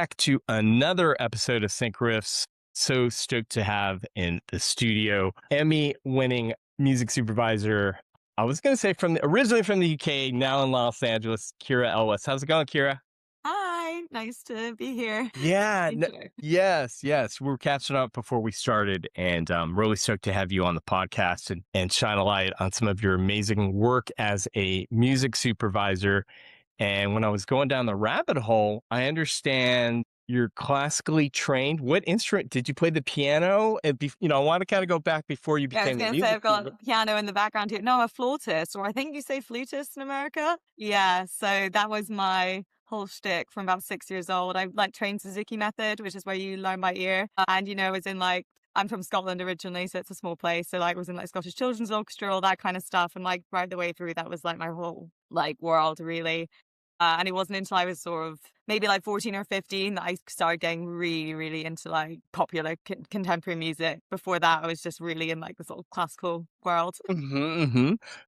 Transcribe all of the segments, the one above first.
back to another episode of SyncRiffs. So stoked to have in the studio Emmy-winning music supervisor. I was going to say originally from the UK, now in Los Angeles, Ciara Elwis. How's it going, Ciara? Hi, nice to be here. Yeah, Thank you. yes. We were catching up before we started, and really stoked to have you on the podcast and shine a light on some of your amazing work as a music supervisor. And when I was going down the rabbit hole, I understand you're classically trained. What instrument did you play? The piano? I want to kind of go back before you Yeah, I was became the going to say music. I've got piano in the background here. No, a flautist, or I think you say flutist in America. Yeah, so that was my whole shtick from about 6 years old. I trained Suzuki method, which is where you learn by ear. And, was in I'm from Scotland originally, so it's a small place. So was in Scottish Children's Orchestra, all that kind of stuff. And right the way through, that was my whole world really. And it wasn't until I was sort of maybe 14 or 15 that I started getting really, really into popular contemporary music. Before that, I was just really in the sort of classical world.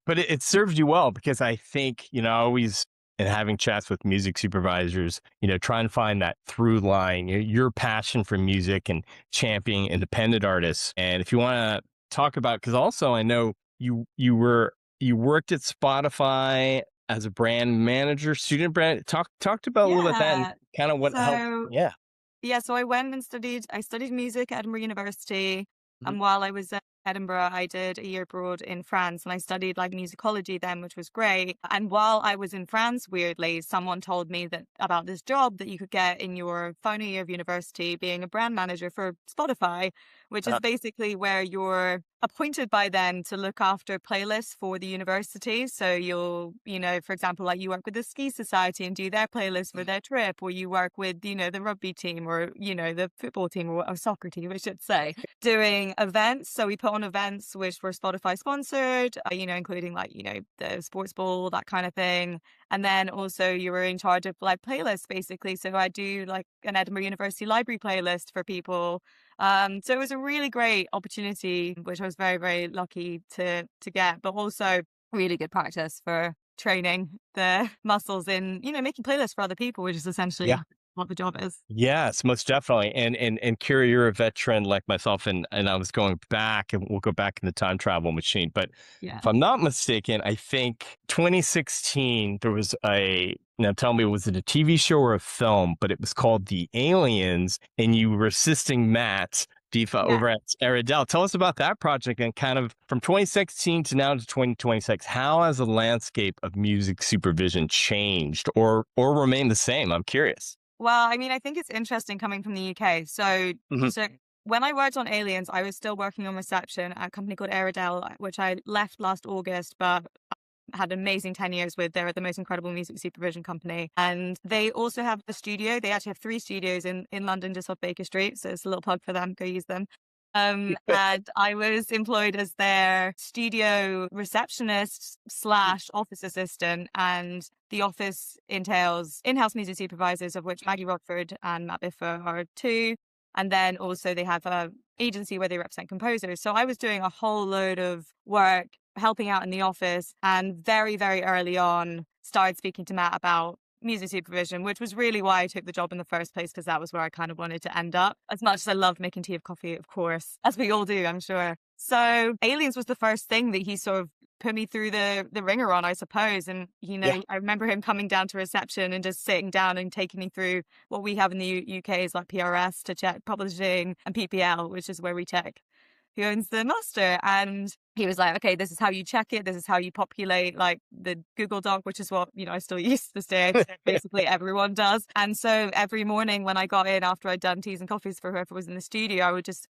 But it served you well, because I think, always in having chats with music supervisors, try and find that through line, your passion for music and championing independent artists. And if you want to talk about, because also I know you worked at Spotify as a brand manager, student brand. Talked about a little bit that and Yeah. kind of what helped. So Yeah. Yeah, so I went and I studied music at Edinburgh University. Mhm. And while I was at Edinburgh, I did a year abroad in France and I studied musicology then, which was great. And while I was in France, weirdly, someone told me that about this job that you could get in your final year of university being a brand manager for Spotify, which is basically where you're appointed by then to look after playlists for the university. So you'll, for example, you work with the ski society and do their playlist for their trip, or you work with, the rugby team or, the football team or soccer team, I should say, doing events. So we put on events which were Spotify sponsored, including the sports ball, that kind of thing. And then also you were in charge of playlists basically. So I do an Edinburgh University library playlist for people. So it was a really great opportunity, which I was very, very lucky to get, but also really good practice for training the muscles in, making playlists for other people, which is essentially what the job is. Yes, most definitely. And Kira, you're a veteran like myself, and I was going back, and we'll go back in the time travel machine. But Yeah. if I'm not mistaken, I think 2016 there was now tell me, was it a TV show or a film? But it was called The Aliens, and you were assisting Matt Difa Yeah. over at Editorial. Tell us about that project, and kind of from 2016 to now to 2026, how has the landscape of music supervision changed or remained the same? I'm curious. Well, I think it's interesting coming from the UK. So, Mhm. so when I worked on Aliens, I was still working on reception at a company called Editorial, which I left last August, but had amazing 10 years with. They're the most incredible music supervision company. And they also have a studio. They actually have 3 studios in London, just off Baker Street. So it's a little plug for them. Go use them. And I was employed as their studio receptionist / office assistant. And the office entails in-house music supervisors, of which Maggie Rodford and Matt Biffer are 2. And then also they have a agency where they represent composers. So I was doing a whole load of work, helping out in the office, and very, very early on started speaking to Matt about music supervision, which was really why I took the job in the first place, because that was where I kind of wanted to end up. As much as I loved making tea of coffee, of course, as we all do, I'm sure. So Aliens was the first thing that he sort of put me through the ringer on, I suppose. And, I remember him coming down to reception and just sitting down and taking me through what we have in the UK is PRS to check publishing, and PPL, which is where we check who owns the master. And he was like, okay, this is how you check it. This is how you populate the Google Doc, which is what, I still use to this day. Basically everyone does. And so every morning when I got in after I'd done teas and coffees for whoever was in the studio, I would just,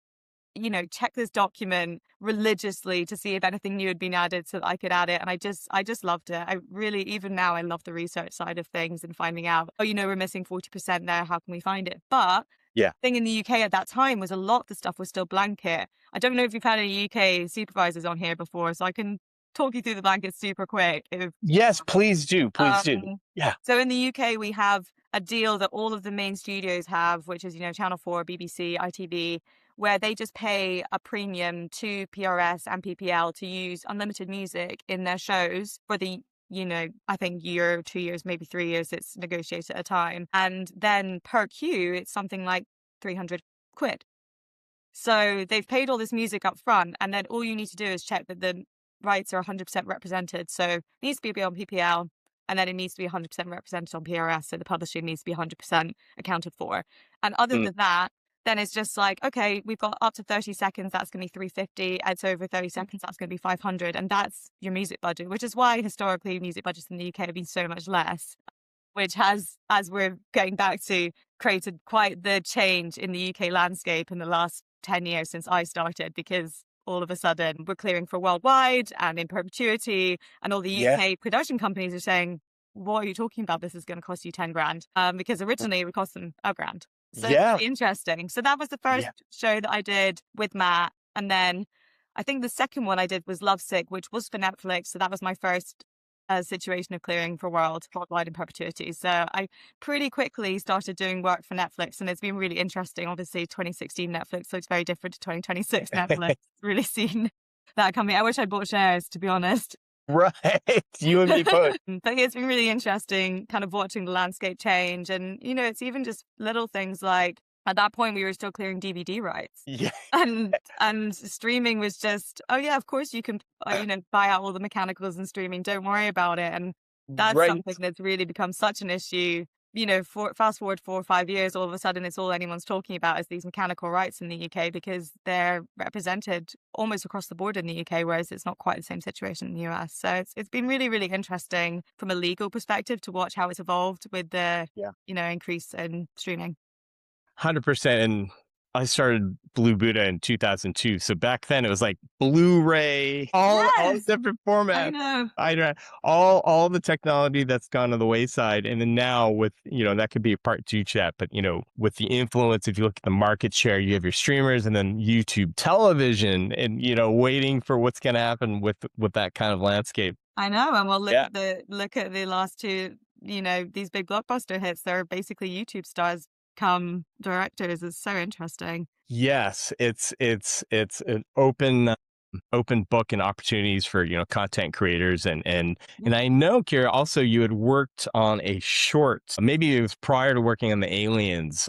check this document religiously to see if anything new had been added so that I could add it. And I just loved it. I really, even now, I love the research side of things and finding out, we're missing 40% there. How can we find it? But thing in the UK at that time was a lot of the stuff was still blanket. I don't know if you've had any UK supervisors on here before, so I can talk you through the blankets super quick. Yes, please do. Please do. Yeah. So in the UK, we have a deal that all of the main studios have, which is, Channel 4, BBC, ITV, where they just pay a premium to PRS and PPL to use unlimited music in their shows for the I think year, 2 years, maybe 3 years, it's negotiated at a time. And then per queue, it's something like 300 quid. So they've paid all this music up front, and then all you need to do is check that the rights are 100% represented. So it needs to be on PPL, and then it needs to be 100% represented on PRS. So the publishing needs to be 100% accounted for. And other Mm. than that, then it's just like, okay, we've got up to 30 seconds, that's going to be 350. It's over 30 seconds, that's going to be 500. And that's your music budget, which is why historically music budgets in the UK have been so much less, which has, as we're going back to, created quite the change in the UK landscape in the last 10 years since I started, because all of a sudden we're clearing for worldwide and in perpetuity, and all the Yeah. UK production companies are saying, what are you talking about? This is going to cost you 10 grand. Because originally it would cost them £1,000. So it's Yeah. really interesting. So that was the first show that I did with Matt. And then I think the second one I did was Lovesick, which was for Netflix. So that was my first situation of clearing for worldwide in perpetuity. So I pretty quickly started doing work for Netflix, and it's been really interesting. Obviously, 2016 Netflix looks very different to 2026 Netflix. Really seen that coming. I wish I'd bought shares, to be honest. Right. You and me both. But it's been really interesting kind of watching the landscape change. And, it's even just little things like, at that point we were still clearing DVD rights. Yeah. And streaming was just, oh yeah, of course you can, buy out all the mechanicals and streaming. Don't worry about it. And that's Right. something that's really become such an issue. Fast forward 4 or 5 years, all of a sudden it's all anyone's talking about is these mechanical rights in the UK, because they're represented almost across the board in the UK, whereas it's not quite the same situation in the US. So it's been really, really interesting from a legal perspective to watch how it's evolved with the, increase in streaming. 100%. And I started Blue Buddha in 2002. So back then it was like Blu-ray, all different formats. I know. All the technology that's gone to the wayside. And then now with, that could be a part 2 chat, but with the influence, if you look at the market share, you have your streamers and then YouTube television, and, waiting for what's going to happen with that kind of landscape. I know. And we'll look at the last two, these big blockbuster hits. They're basically YouTube stars come directors. Is so interesting. Yes, it's an open book and opportunities for content creators, and I know, Ciara, also you had worked on a short, maybe it was prior to working on the Aliens.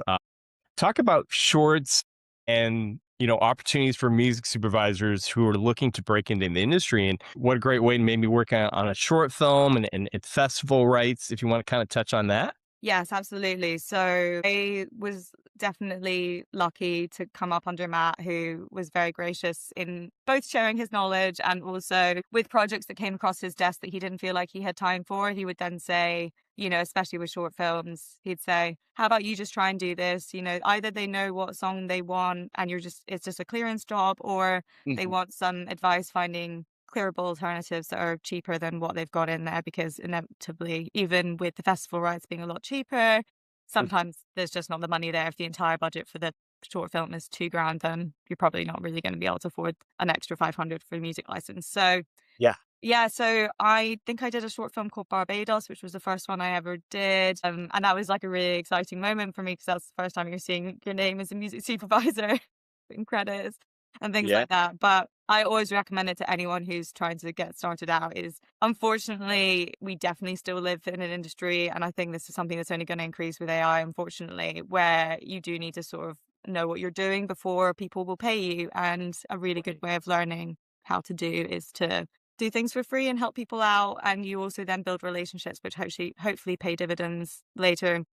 Talk about shorts and opportunities for music supervisors who are looking to break into the industry, and what a great way to maybe work on a short film and festival rights, if you want to kind of touch on that. Yes, absolutely. So I was definitely lucky to come up under Matt, who was very gracious in both sharing his knowledge and also with projects that came across his desk that he didn't feel like he had time for. He would then say, especially with short films, he'd say, how about you just try and do this? Either they know what song they want and it's just a clearance job, or they want some advice finding clearable alternatives that are cheaper than what they've got in there, because inevitably, even with the festival rights being a lot cheaper, sometimes there's just not the money there. If the entire budget for the short film is £2,000, then you're probably not really going to be able to afford an extra 500 for a music license. So so I think I did a short film called Barbados, which was the first one I ever did, and that was like a really exciting moment for me, because that's the first time you're seeing your name as a music supervisor in credits and things like that. But I always recommend it to anyone who's trying to get started out. Is unfortunately, we definitely still live in an industry, and I think this is something that's only going to increase with AI, unfortunately, where you do need to sort of know what you're doing before people will pay you. And a really good way of learning how to do is to do things for free and help people out. And you also then build relationships, which hopefully pay dividends later.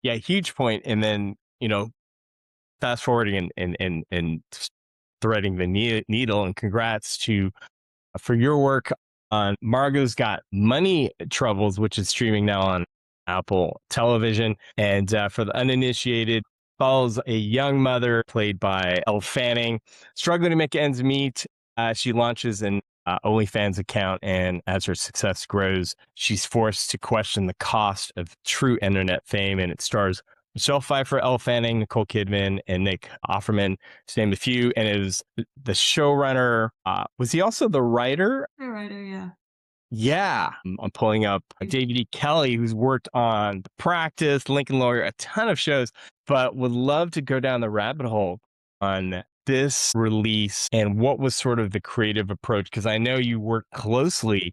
Yeah, huge point. And then, fast forwarding and threading the needle, and congrats for your work on Margot's Got Money Troubles, which is streaming now on Apple Television. And for the uninitiated, follows a young mother played by Elle Fanning, struggling to make ends meet. She launches an OnlyFans account, and as her success grows, she's forced to question the cost of true internet fame. And it stars Michelle Pfeiffer, Elle Fanning, Nicole Kidman, and Nick Offerman, to name a few. And it was the showrunner. Was he also the writer? The writer, yeah. Yeah. I'm pulling up David E. Kelly, who's worked on The Practice, Lincoln Lawyer, a ton of shows, but would love to go down the rabbit hole on this release and what was sort of the creative approach, because I know you worked closely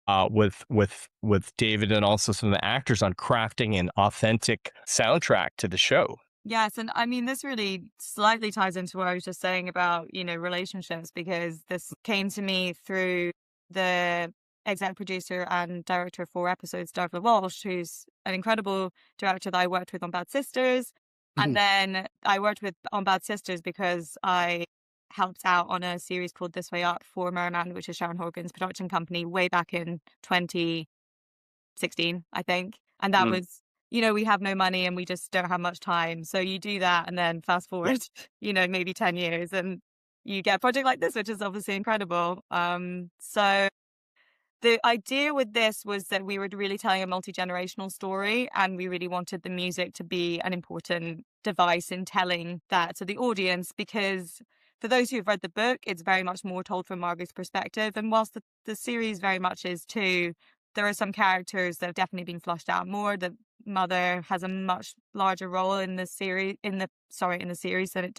with David and also some of the actors on crafting an authentic soundtrack to the show. Yes, and I mean, this really slightly ties into what I was just saying about, relationships, because this came to me through the exec producer and director of 4 episodes, Darla Walsh, who's an incredible director that I worked with on Bad Sisters. And Mhm. then I worked with on Bad Sisters because I helped out on a series called This Way Up for Merman, which is Sharon Horgan's production company, way back in 2016, I think. And that Mm. was, we have no money and we just don't have much time. So you do that and then fast Yeah. forward, maybe 10 years and you get a project like this, which is obviously incredible. So the idea with this was that we were really telling a multi-generational story, and we really wanted the music to be an important device in telling that to the audience, because for those who've read the book, it's very much more told from Margot's perspective. And whilst the series very much is too, there are some characters that have definitely been flushed out more. The mother has a much larger role in the series, in the series than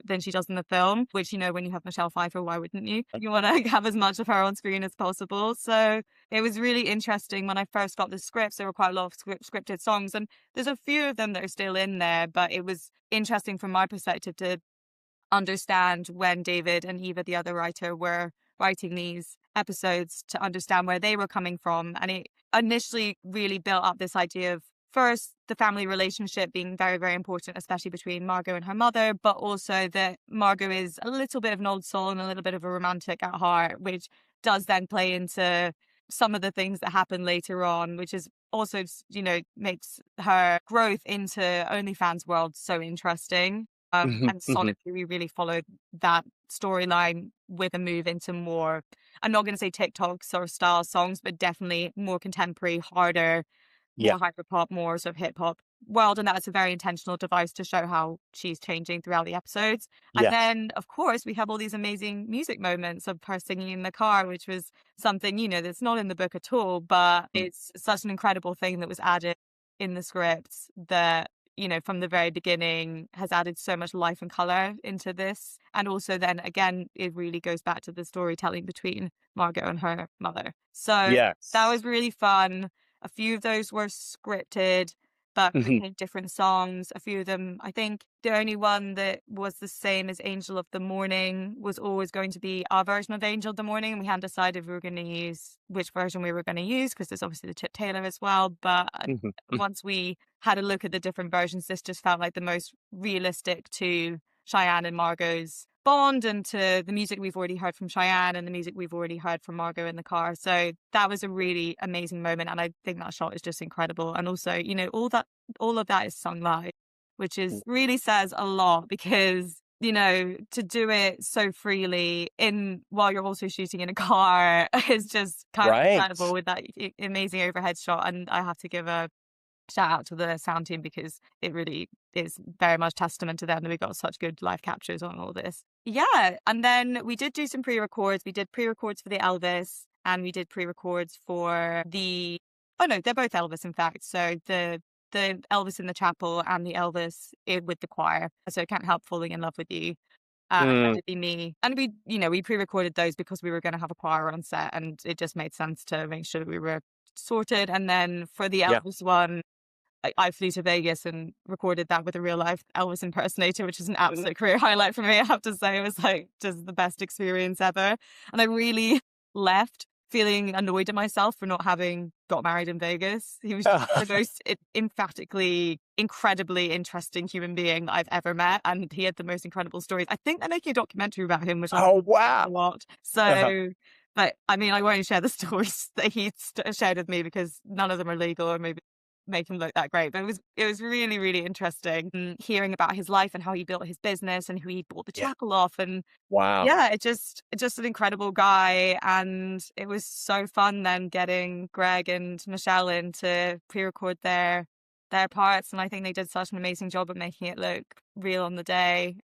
than she does in the film, which, when you have Michelle Pfeiffer, why wouldn't you? You want to have as much of her on screen as possible. So it was really interesting when I first got the scripts. There were quite a lot of scripted songs, and there's a few of them that are still in there, but it was interesting from my perspective to understand when David and Eva, the other writer, were writing these episodes, to understand where they were coming from. And it initially really built up this idea of, first, the family relationship being very, very important, especially between Margot and her mother, but also that Margot is a little bit of an old soul and a little bit of a romantic at heart, which does then play into some of the things that happen later on, which is also, makes her growth into OnlyFans world so interesting. Mhm, And mhm. sonically, we really followed that storyline with a move into more, I'm not going to say TikTok sort of style songs, but definitely more contemporary, harder, Yeah, more hyperpop, more sort of hip hop world. And that's a very intentional device to show how she's changing throughout the episodes. And yes. then, of course, we have all these amazing music moments of her singing in the car, which was something, that's not in the book at all, but Mm. it's such an incredible thing that was added in the scripts that, from the very beginning has added so much life and color into this. And also then again, it really goes back to the storytelling between Margot and her mother. So that Yes. was really fun. A few of those were scripted, but Mhm. contained different songs. A few of them, I think the only one that was the same as Angel of the Morning was always going to be our version of Angel of the Morning. And we hadn't decided if we were going to use which version we were going to use, because there's obviously the Chip Taylor as well. But Mhm, mhm. once we had a look at the different versions, this just felt like the most realistic to Cheyenne and Margot's bond, and to the music we've already heard from Cheyenne and the music we've already heard from Margot in the car. So that was a really amazing moment, and I think that shot is just incredible. And also, all of that is sung live, which Mm. is really says a lot, because to do it so freely in while you're also shooting in a car is just kind of incredible, Right. with that amazing overhead shot. And I have to give a shout out to the sound team, because it really is very much testament to them that we got such good live captures on all this. Yeah. And then we did do some pre-records. We did pre-records for the Elvis, and we did pre-records for oh no, they're both Elvis, in fact. So the Elvis in the chapel and the Elvis with the choir. So I Can't Help Falling in Love with You. That Mm. would be me. And we pre-recorded those because we were going to have a choir on set, and it just made sense to make sure that we were sorted. And then for the Yeah. Elvis one, I flew to Vegas and recorded that with a real life Elvis impersonator, which is an Mm. absolute career highlight for me. I have to say, it was like just the best experience ever. And I really left feeling annoyed at myself for not having got married in Vegas. He was the most emphatically, incredibly interesting human being that I've ever met. And he had the most incredible stories. I think they're making a documentary about him, which I Oh, a wow. lot. Uh-huh. So, but I mean, I won't share the stories that he shared with me, because none of them are legal, or maybe make him look that great. But it was really, really interesting, hearing about his life and how he built his business and who he bought the Yeah. chapel off. And Wow. yeah, it's just an incredible guy. And it was so fun then getting Greg and Michelle in to pre-record their parts. And I think they did such an amazing job of making it look real on the day.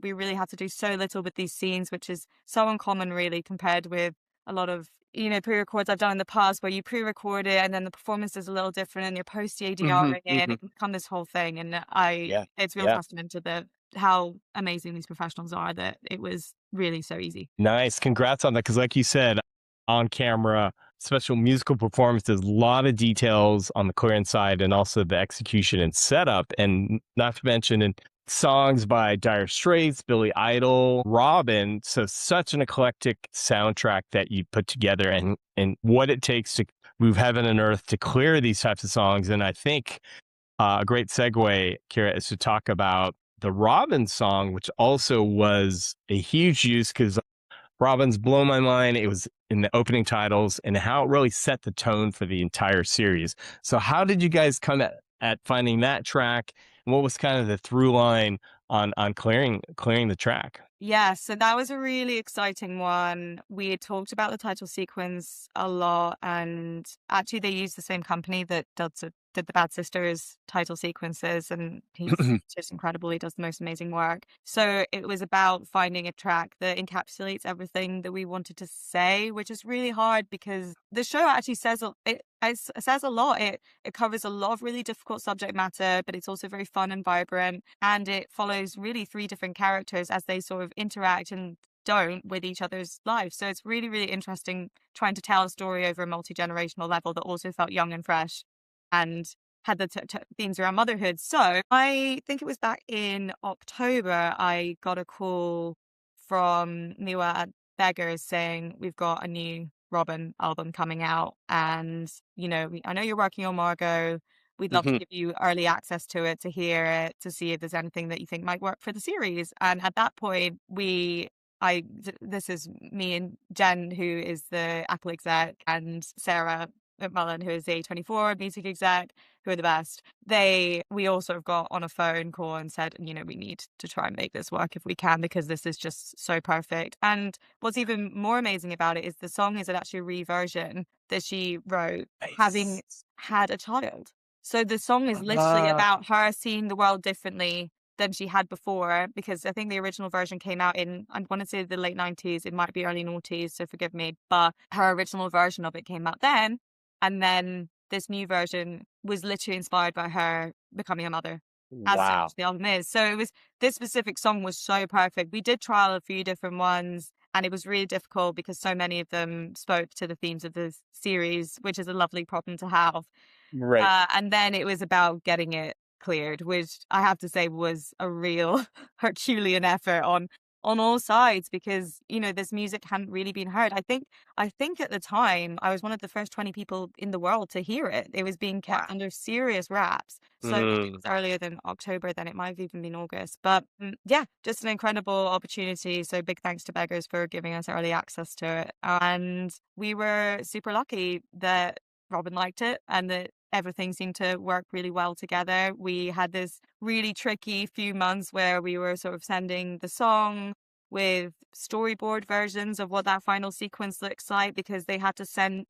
We really had to do so little with these scenes, which is so uncommon really, compared with a lot of pre-records I've done in the past, where you pre-record it and then the performance is a little different and you're Mhm, post-ADRing it, and mhm. it can become this whole thing. And Yeah. it's real Yeah. testament to how amazing these professionals are, that it was really so easy. Nice. Congrats on that. Because, like you said, on camera special musical performances, a lot of details on the clearance side and also the execution and setup. And not to mention in songs by Dire Straits, Billy Idol, Robin. So such an eclectic soundtrack that you put together, and what it takes to move heaven and earth to clear these types of songs. And I think a great segue, Ciara, is to talk about the Robin song, which also was a huge use because Robin's Blow My Mind. It was in the opening titles and how it really set the tone for the entire series. So how did you guys come at finding that track? And what was kind of the through line on clearing the track? Yeah, so that was a really exciting one. We had talked about the title sequence a lot, and actually they used the same company that did the Bad Sisters title sequences, and he's just incredible. He does the most amazing work. So it was about finding a track that encapsulates everything that we wanted to say, which is really hard because the show actually says it says a lot. It covers a lot of really difficult subject matter, but it's also very fun and vibrant, and it follows really three different characters as they sort of interact and don't with each other's lives. So it's really, really interesting trying to tell a story over a multi-generational level that also felt young and fresh and had the themes around motherhood. So I think it was back in October, I got a call from Miwa at Beggars saying, we've got a new Robin album coming out, and I know you're working on Margot. We'd love to give you early access to it, to hear it, to see if there's anything that you think might work for the series. And at that point, this is me and Jen, who is the Apple exec, and Sarah Mullen, who is the A24 music exec, who are the best. We all sort of got on a phone call and said, we need to try and make this work if we can, because this is just so perfect. And what's even more amazing about it is the song is actually a reversion that she wrote, having had a child. So the song is literally about her seeing the world differently than she had before, because I think the original version came out in, I want to say, the late 90s. It might be early noughties, so forgive me. But her original version of it came out then. And then this new version was literally inspired by her becoming a mother. Wow. As such the album is. So this specific song was so perfect. We did trial a few different ones, and it was really difficult because so many of them spoke to the themes of the series, which is a lovely problem to have. Right. And then it was about getting it cleared, which I have to say was a real Herculean effort on all sides, because this music hadn't really been heard. I think at the time I was one of the first 20 people in the world to hear it. It was being kept under serious wraps. So if it was earlier than October, then it might have even been August. But yeah, just an incredible opportunity. So big thanks to Beggars for giving us early access to it. And we were super lucky that Robin liked it and that everything seemed to work really well together. We had this really tricky few months where we were sort of sending the song with storyboard versions of what that final sequence looks like, because they had to send,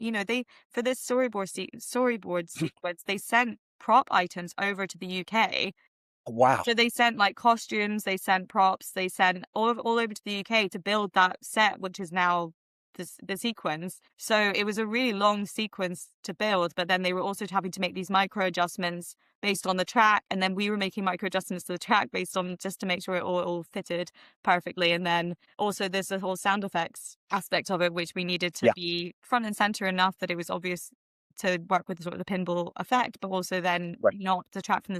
for this storyboard sequence, they sent prop items over to the UK. Wow. So they sent like costumes, they sent props, they sent all over to the UK to build that set, which is now the sequence. So it was a really long sequence to build, but then they were also having to make these micro adjustments based on the track, and then we were making micro adjustments to the track based on, just to make sure it all fitted perfectly. And then also there's the whole sound effects aspect of it, which we needed to be front and center enough that it was obvious to work with sort of the pinball effect, but also then not detract from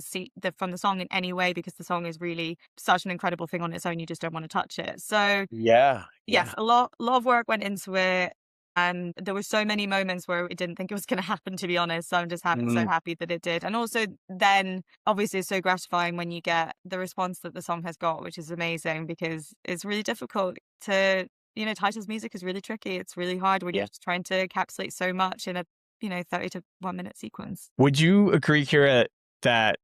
from the song in any way, because the song is really such an incredible thing on its own. You just don't want to touch it. So yes, a lot of work went into it, and there were so many moments where we didn't think it was going to happen, to be honest. So I'm just so happy that it did. And also then obviously it's so gratifying when you get the response that the song has got, which is amazing, because it's really difficult to, titles music is really tricky. It's really hard when you're just trying to encapsulate so much in a 30 to 1 minute sequence. Would you agree, Ciara, that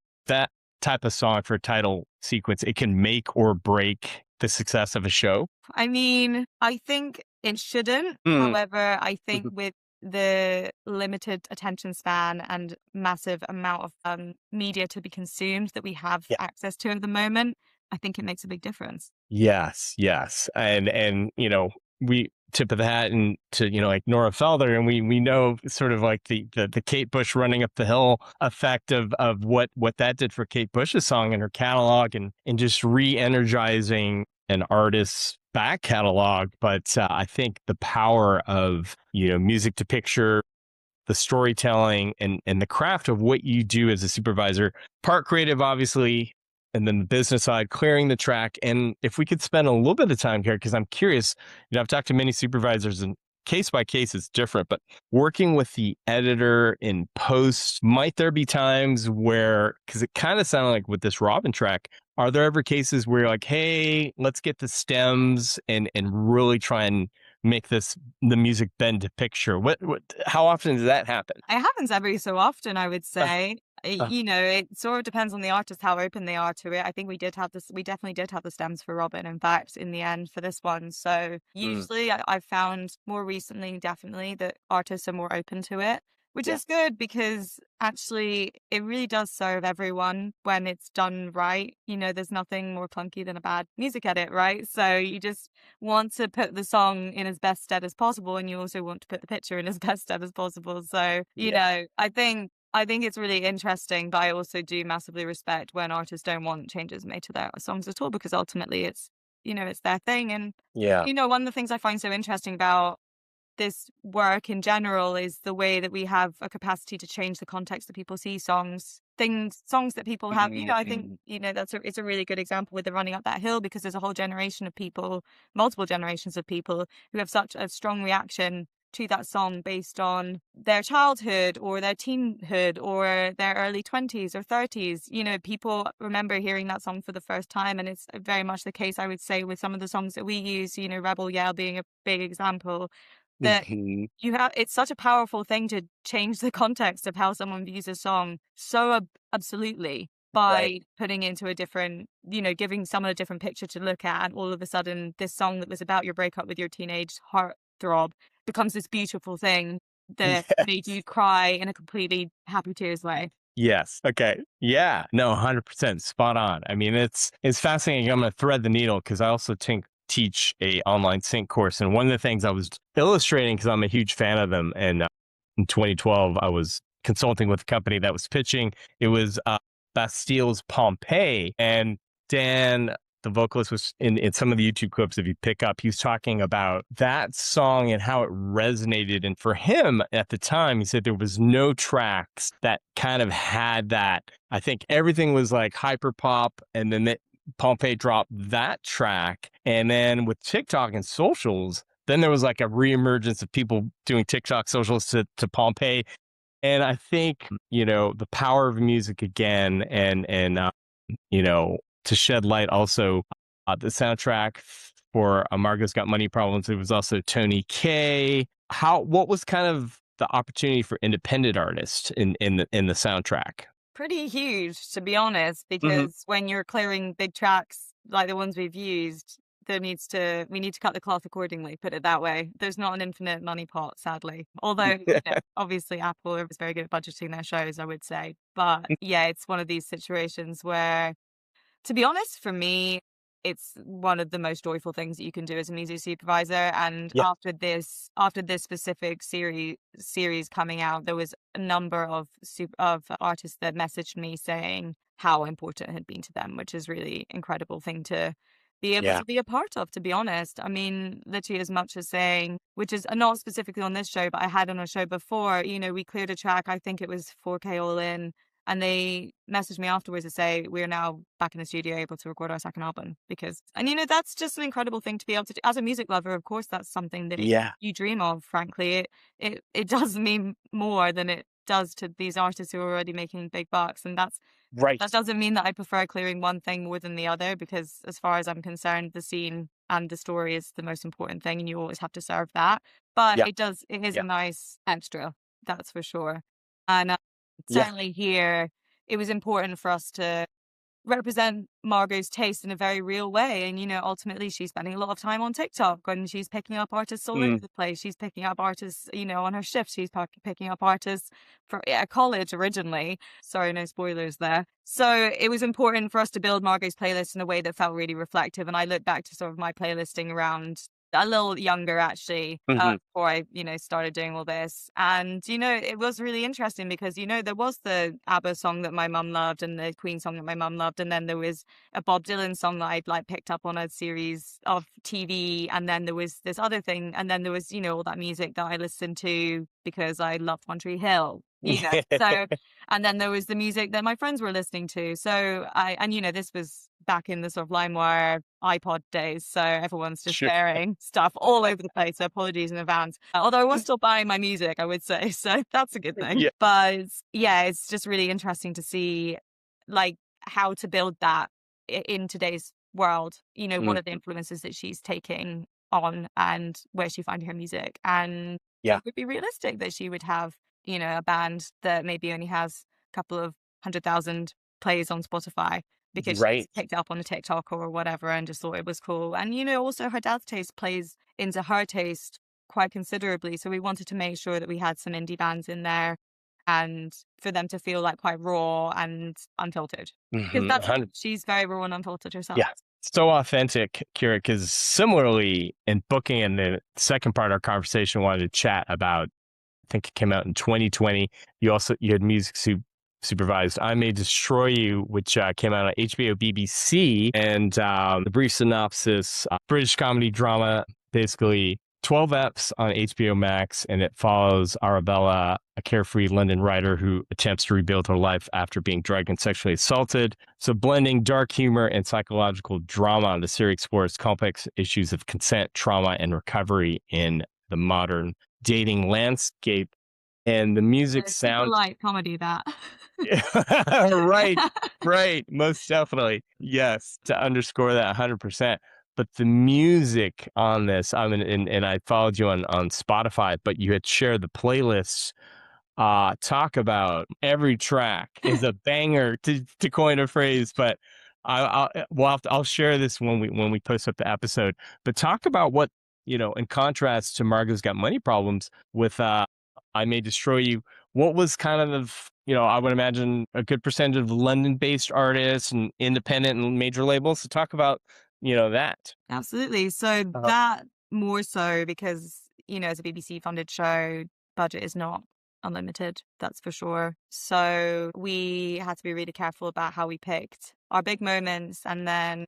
type of song for a title sequence, it can make or break the success of a show? I mean, I think it shouldn't. However, I think with the limited attention span and massive amount of media to be consumed that we have access to at the moment, I think it makes a big difference. Yes. And we tip of the hat and to like Nora Felder, and we know sort of like the Kate Bush running up the hill effect of what that did for Kate Bush's song and her catalog, and just re-energizing an artist's back catalog, but I think the power of, music to picture, the storytelling and the craft of what you do as a supervisor, part creative, obviously, and then the business side, clearing the track. And if we could spend a little bit of time here, because I'm curious, I've talked to many supervisors and case by case, it's different, but working with the editor in post, might there be times where, because it kind of sounded like with this Robin track, are there ever cases where you're like, hey, let's get the stems and really try and make the music bend to picture? How often does that happen? It happens every so often, I would say. It sort of depends on the artist, how open they are to it. I think we definitely did have the stems for Robin, in fact, in the end for this one. So usually I've found more recently, definitely, that artists are more open to it, which is good because actually it really does serve everyone when it's done right. There's nothing more clunky than a bad music edit, right? So you just want to put the song in as best stead as possible, and you also want to put the picture in as best stead as possible. So, I think it's really interesting, but I also do massively respect when artists don't want changes made to their songs at all, because ultimately it's their thing. And, one of the things I find so interesting about this work in general is the way that we have a capacity to change the context that people see songs that people have. I think, it's a really good example with the Running Up That Hill, because there's a whole generation of people, multiple generations of people who have such a strong reaction to that song based on their childhood or their teenhood or their early 20s or 30s. People remember hearing that song for the first time, and it's very much the case, I would say, with some of the songs that we use, Rebel Yell being a big example, that it's such a powerful thing to change the context of how someone views a song so absolutely by putting into a different, giving someone a different picture to look at, and all of a sudden this song that was about your breakup with your teenage heartthrob becomes this beautiful thing that made you cry in a completely happy tears way. Yes. Okay. Yeah. No, 100% spot on. I mean, it's fascinating. I'm going to thread the needle because I also teach a online sync course. And one of the things I was illustrating, because I'm a huge fan of them, and in 2012, I was consulting with a company that was pitching. It was Bastille's Pompeii. And Dan, the vocalist, was in some of the YouTube clips, if you pick up, he was talking about that song and how it resonated. And for him at the time, he said there was no tracks that kind of had that. I think everything was like hyper pop, and then Pompeii dropped that track. And then with TikTok and socials, then there was like a reemergence of people doing TikTok socials to Pompeii. And I think, the power of music again, and to shed light also, the soundtrack for Margot's Got Money Problems, it was also Tony Kaye. What was kind of the opportunity for independent artists in the soundtrack? Pretty huge, to be honest, because when you're clearing big tracks like the ones we've used, we need to cut the cloth accordingly, put it that way. There's not an infinite money pot, sadly. Although, obviously Apple is very good at budgeting their shows, I would say. But it's one of these situations where, to be honest, for me, it's one of the most joyful things that you can do as a music supervisor. And after this specific series coming out, there was a number of artists that messaged me saying how important it had been to them, which is really incredible thing to be able to be a part of, to be honest. I mean, literally as much as saying, which is not specifically on this show, but I had on a show before, we cleared a track, I think it was 4K all in, and they messaged me afterwards to say, we're now back in the studio able to record our second album. And that's just an incredible thing to be able to do. As a music lover, of course, that's something that you dream of, frankly. It does mean more than it does to these artists who are already making big bucks. And that doesn't mean that I prefer clearing one thing more than the other, because as far as I'm concerned, the scene and the story is the most important thing, and you always have to serve that. But it is a nice extra, that's for sure. And certainly here, it was important for us to represent Margot's taste in a very real way. And, ultimately she's spending a lot of time on TikTok, and she's picking up artists all over the place. She's picking up artists, on her shift. She's picking up artists for college originally. Sorry, no spoilers there. So it was important for us to build Margot's playlist in a way that felt really reflective. And I look back to sort of my playlisting around a little younger actually, Hmm. before I, started doing all this. And, it was really interesting because, there was the ABBA song that my mum loved and the Queen song that my mum loved. And then there was a Bob Dylan song that I'd like picked up on a series of TV. And then there was this other thing. And then there was, all that music that I listened to because I loved One Tree Hill. So, and then there was the music that my friends were listening to. So this was back in the sort of LimeWire iPod days. So everyone's just Sure. sharing stuff all over the place. So apologies in advance. Although I was still buying my music, I would say. So that's a good thing. Yeah. But yeah, it's just really interesting to see like how to build that in today's world. What Mm. are the influences that she's taking on and where she finding her music. And Yeah. it would be realistic that she would have a band that maybe only has a couple of 100,000 plays on Spotify because she's Right. picked it up on a TikTok or whatever and just thought it was cool. And, also her dad's taste plays into her taste quite considerably. So we wanted to make sure that we had some indie bands in there and for them to feel like quite raw and unfiltered. Because Hmm. that's, she's very raw and unfiltered herself. Yeah. So authentic, Kira, because similarly in booking in the second part of our conversation, wanted to chat about, I think it came out in 2020. You had music supervised I May Destroy You, which came out on HBO BBC. And the brief synopsis, British comedy drama, basically 12 eps on HBO Max, and it follows Arabella, a carefree London writer who attempts to rebuild her life after being drugged and sexually assaulted. So blending dark humor and psychological drama, the series explores complex issues of consent, trauma, and recovery in the modern dating landscape. And the music Super sound light comedy that. right, most definitely, yes, to underscore that 100%. But the music on this, I mean, and I followed you on Spotify, but you had shared the playlists. Talk about every track is a banger, to coin a phrase. But I'll share this when we post up the episode. But talk about what, in contrast to Margot's Got Money Problems with I May Destroy You. What was kind of, I would imagine a good percentage of London-based artists and independent and major labels. So talk about, that. Absolutely. So Uh, that more so because, as a BBC funded show, budget is not unlimited, that's for sure. So we had to be really careful about how we picked our big moments. And then,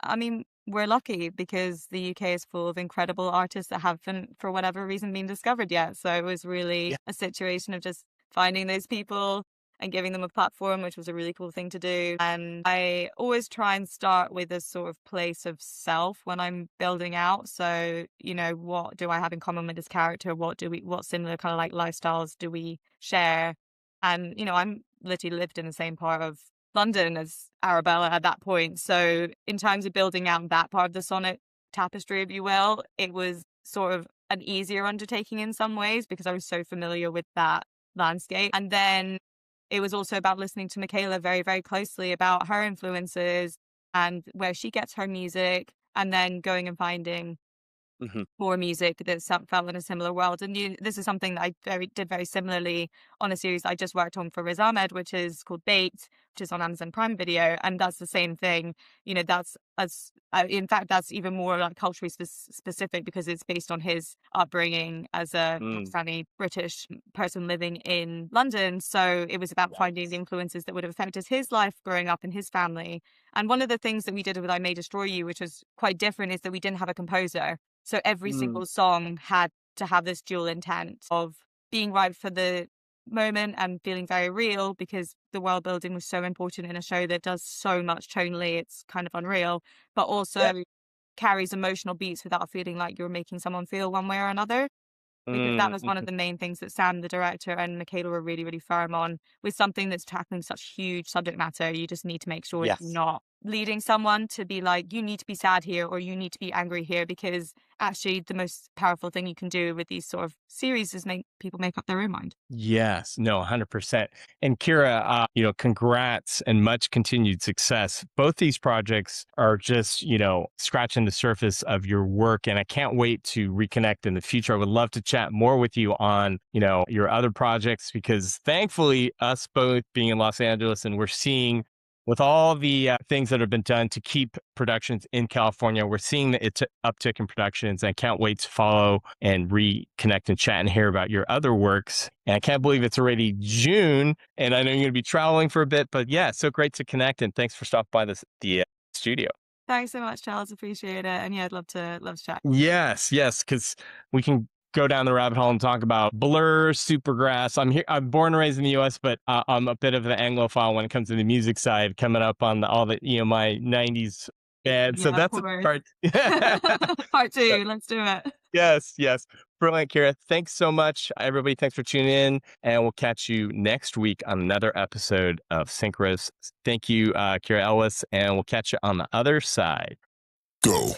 I mean, we're lucky because the UK is full of incredible artists that haven't, for whatever reason, been discovered yet. So it was really yeah. a situation of just finding those people and giving them a platform, which was a really cool thing to do. And I always try and start with a sort of place of self when I'm building out. So, what do I have in common with this character? What similar kind of like lifestyles do we share? And, I'm literally lived in the same part of London as Arabella at that point. So in terms of building out that part of the sonnet tapestry, if you will, it was sort of an easier undertaking in some ways because I was so familiar with that landscape. And then it was also about listening to Michaela very, very closely about her influences and where she gets her music, and then going and finding Mhm. more music that fell in a similar world. And this is something that I did very similarly on a series I just worked on for Riz Ahmed, which is called Baked, which is on Amazon Prime Video. And that's the same thing. That's in fact, that's even more like culturally specific because it's based on his upbringing as a Pakistani British person living in London. So it was about finding the influences that would have affected his life growing up in his family. And one of the things that we did with I May Destroy You, which was quite different, is that we didn't have a composer. So every single song had to have this dual intent of being right for the moment and feeling very real because the world building was so important in a show that does so much tonally. It's kind of unreal, but also carries emotional beats without feeling like you're making someone feel one way or another. Because that was one of the main things that Sam, the director, and Michaela were really, really firm on. With something that's tackling such huge subject matter, you just need to make sure you're not leading someone to be like, you need to be sad here or you need to be angry here, because actually the most powerful thing you can do with these sort of series is make people make up their own mind. Yes, no, 100%. And Kira, congrats and much continued success. Both these projects are just, scratching the surface of your work. And I can't wait to reconnect in the future. I would love to chat more with you on, your other projects, because thankfully us both being in Los Angeles and we're seeing with all the things that have been done to keep productions in California, we're seeing the uptick in productions. I can't wait to follow and reconnect and chat and hear about your other works. And I can't believe it's already June, and I know you're going to be traveling for a bit, but yeah, it's so great to connect. And thanks for stopping by the studio. Thanks so much, Charles. Appreciate it. And yeah, I'd love to chat. Yes, yes, because we can go down the rabbit hole and talk about Blur, Supergrass. I'm born and raised in the U.S., but I'm a bit of an Anglophile when it comes to the music side. Coming up on all the my '90s band, so Yeah, of that's a course. part. Part two. Let's do it. Yes, yes, brilliant, Ciara. Thanks so much, everybody. Thanks for tuning in, and we'll catch you next week on another episode of SyncRiffs. Thank you, Ciara Elwis, and we'll catch you on the other side. Go.